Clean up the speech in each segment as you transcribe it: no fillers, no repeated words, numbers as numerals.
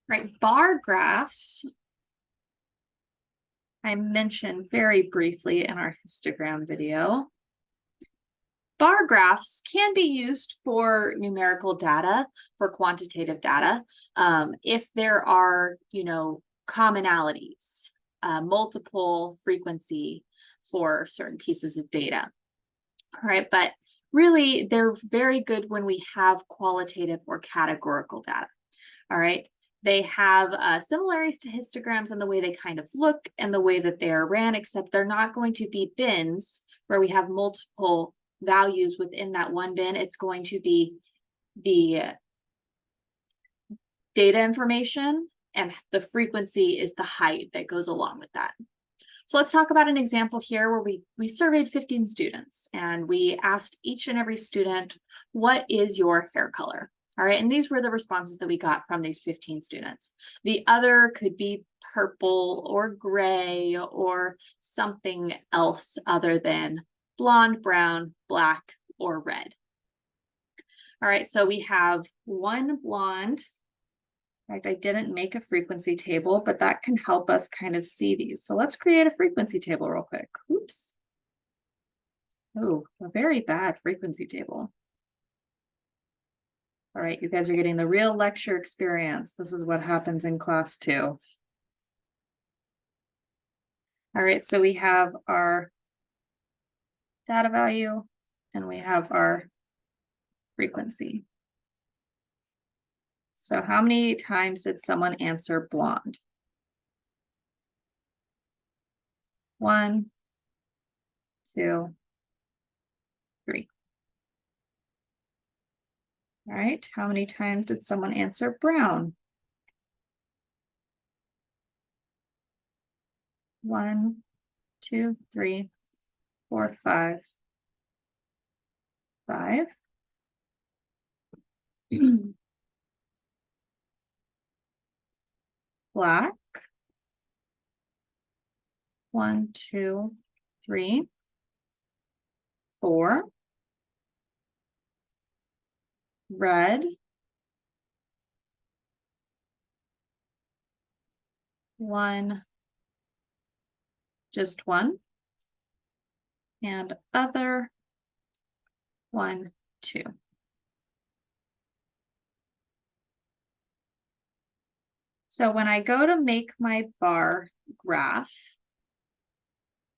Right, bar graphs, I mentioned very briefly in our histogram video. Bar graphs can be used for numerical data, for quantitative data, if there are, commonalities, multiple frequency for certain pieces of data. All right, but really they're very good when we have qualitative or categorical data. All right, they have similarities to histograms in the way they kind of look and the way that they are ran, except they're not going to be bins where we have multiple values within that one bin. It's going to be the data information, and the frequency is the height that goes along with that. So let's talk about an example here where we surveyed 15 students and we asked each and every student, what is your hair color? All right, and these were the responses that we got from these 15 students. The other could be purple or gray or something else other than blonde, brown, black, or red. All right, so we have one blonde. In fact, I didn't make a frequency table, but that can help us kind of see these. So let's create a frequency table real quick. Oops. Oh, a very bad frequency table. All right, you guys are getting the real lecture experience. This is what happens in class 2. All right, so we have our data value and we have our frequency. So how many times did someone answer blonde? 1, 2, 3. All right, how many times did someone answer brown? 1, 2, 3, 4, 5. 5. Black. 1, 2, 3, 4. Red. 1, just 1. And other. 1, 2. So when I go to make my bar graph,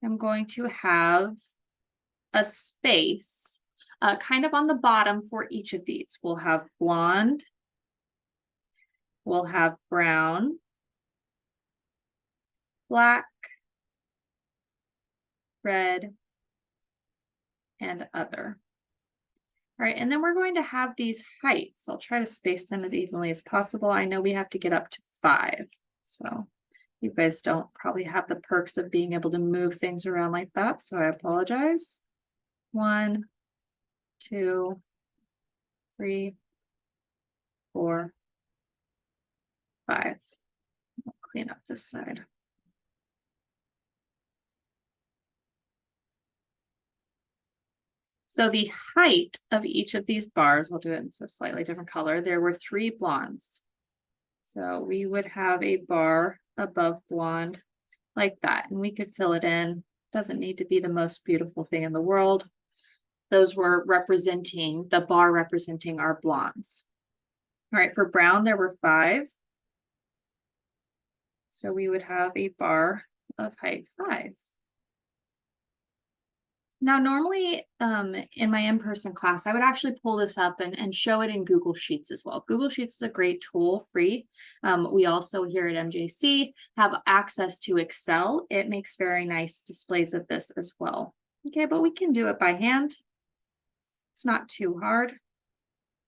I'm going to have a space kind of on the bottom for each of these. We'll have blonde, we'll have brown, black, red, and other. All right, and then we're going to have these heights. I'll try to space them as evenly as possible. I know we have to get up to 5, so you guys don't probably have the perks of being able to move things around like that, so I apologize. 1, 2, 3, 4, 5. I'll clean up this side. So the height of each of these bars, I'll do it in a slightly different color. There were 3 blondes. So we would have a bar above blonde like that, and we could fill it in. Doesn't need to be the most beautiful thing in the world. Those were representing, the bar representing our blondes. All right, for brown, there were 5. So we would have a bar of height 5. Now, normally in my in-person class, I would actually pull this up and show it in Google Sheets as well. Google Sheets is a great tool, free. We also here at MJC have access to Excel. It makes very nice displays of this as well. Okay, but we can do it by hand. It's not too hard.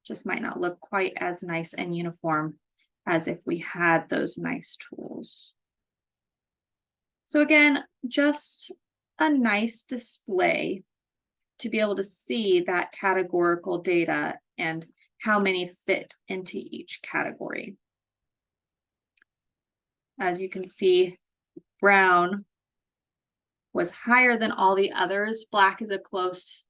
Just might not look quite as nice and uniform as if we had those nice tools. So again, just a nice display to be able to see that categorical data and how many fit into each category. As you can see, brown was higher than all the others. Black is a close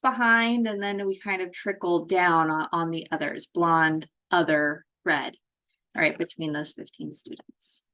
behind, and then we kind of trickled down on the others: blonde, other, red. All right, between those 15 students.